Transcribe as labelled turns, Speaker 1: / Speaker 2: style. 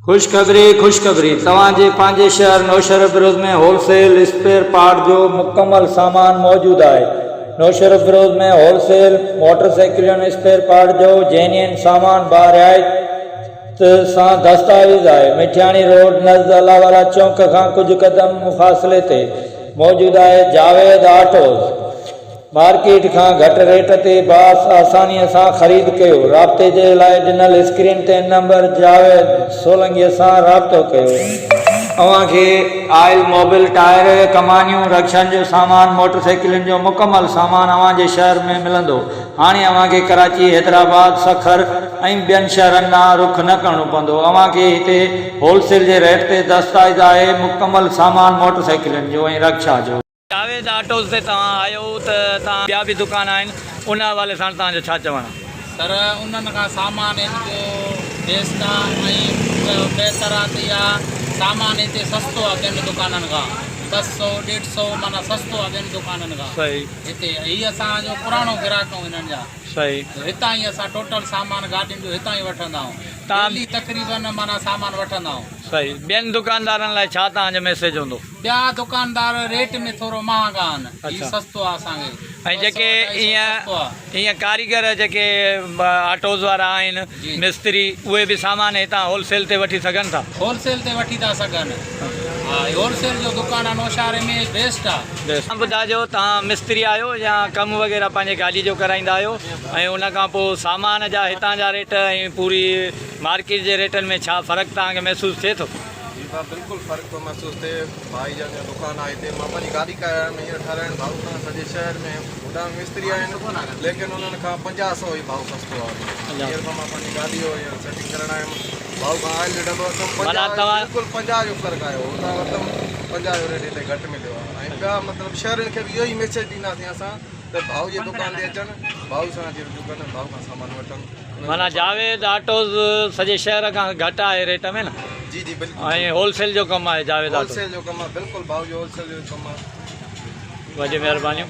Speaker 1: खुशखबरी तव्हांजे पंहिंजे शहर नौशहर बिरोज में होलसेल स्पेयर पार्ट जो मुकम्मल सामान मौजूद है। नौशहर बिरोज में होलसेल मोटरसाइकिल स्पेयर पार्ट जो जेन्युइन सामान बारियात सां दस्तावेज़ है। मिठियाणी रोड नज़द अलावाला चौक खां कुछ कदम मुफ़ासिले ते मौजूद है। जावेद ऑटोज़ मार्केट का घट रेट ते बास आसानी से खरीद कयो। राब्ते जे लाइ ॾिनल स्क्रीन ते नंबर जावेद सोलंगी से राब्तो कयो। अवांखे आयल मोबिल टायर कमानियूं रक्षण जो सामान मोटरसाइकिल जो मुकम्मल सामान अवांजे शहर में मिलंदो। हाणे अवांखे कराची हैदराबाद सखर ऐं ॿियनि शहरनि ॾांहुं रुख न करणो पवंदो। अवांखे हिते होलसेल जे रेट ते दस्तावेज़ आहे मुकम्मल सामान मोटरसाइकिलनि जो ऐं रक्षा जो। जावेद ऑटोज़ से तव्हां आयो त तव्हां ॿिया बि दुकान आहिनि उन हवाले सां तव्हांजो छा चवणु?
Speaker 2: सर उन्हनि खां सामान हिन जो बेस्ट आहे ऐं बहितराती आहे। सामान हिते सस्तो आहे ॿियनि दुकाननि खां 200 150 माना सस्तो आहे ॿियनि दुकाननि खां।
Speaker 1: सही
Speaker 2: हिते हीअ असांजो पुराणो ग्राहक आहियूं हिननि जा।
Speaker 1: सही
Speaker 2: हितां ई असां टोटल सामान गाॾियुनि जो हितां ई वठंदा आहियूं।
Speaker 1: तव्हां
Speaker 2: तक़रीबन माना सामान वठंदा आहियूं।
Speaker 1: सही ॿियनि दुकानदारनि लाइ छा तव्हांजो मैसेज हूंदो?
Speaker 2: ॿिया दुकानदार रेट में थोरो महांगा आहिनि, हीअ
Speaker 1: अच्छा।
Speaker 2: सस्तो आहे असांखे।
Speaker 1: ऐं जेके
Speaker 2: 200 सस्तो आहे।
Speaker 1: ईअं कारीगर जेके ऑटोज़ वारा आहिनि
Speaker 2: जी।
Speaker 1: मिस्त्री उहे बि सामान हितां होलसेल ते वठी सघनि था?
Speaker 2: होलसेल ते वठी था सघनि। हा होलसेल जो दुकान आहे नौशहर में बेस्ट आहे।
Speaker 1: तव्हां ॿुधाइजो तव्हां मिस्त्री आहियो या कमु वग़ैरह पंहिंजे गाॾी जो कराईंदा आहियो ऐं उन खां पोइ सामान जा हितां जा रेट ऐं पूरी मार्केट जे रेटनि में छा फ़र्क़ु तव्हांखे महसूसु थिए थो?
Speaker 3: जी भाउ बिल्कुलु फ़र्क़ु थो महसूसु थिए। भाई जन जो दुकानु आहे हिते मां पंहिंजी गाॾी कराइण में हींअर ठाराइण भाऊ खां सॼे शहर में होॾा मिस्त्री आहिनि लेकिन उन्हनि खां 50-100 ई भाऊ सस्तो आहे। हींअर मां पंहिंजी गाॾी जो हींअर सेटिंग करण आयुमि भाऊ खां आयल ॾिठो बिल्कुलु 50 जो फ़र्क़ु आयो। हुतां वरितमि 50 जो रेट हिते घटि मिलियो आहे। ऐं ॿिया मतिलबु शहरनि खे बि इहो ई मैसेज ॾींदासीं असां त भाऊ जे दुकान ते अचनि, भाऊ सां रुजू कनि, भाऊ खां सामान वठनि।
Speaker 1: माना जावेद ऑटोज़ सॼे शहर खां घटि आहे रेट में न?
Speaker 3: जी जी बिल्कुलु।
Speaker 1: ऐं होलसेल जो कमु आहे जावेद ऑटो?
Speaker 3: होलसेल जो कमु आहे बिल्कुलु भाऊ जो होलसेल जो कमु आहे।
Speaker 1: वॾी महिरबानियूं।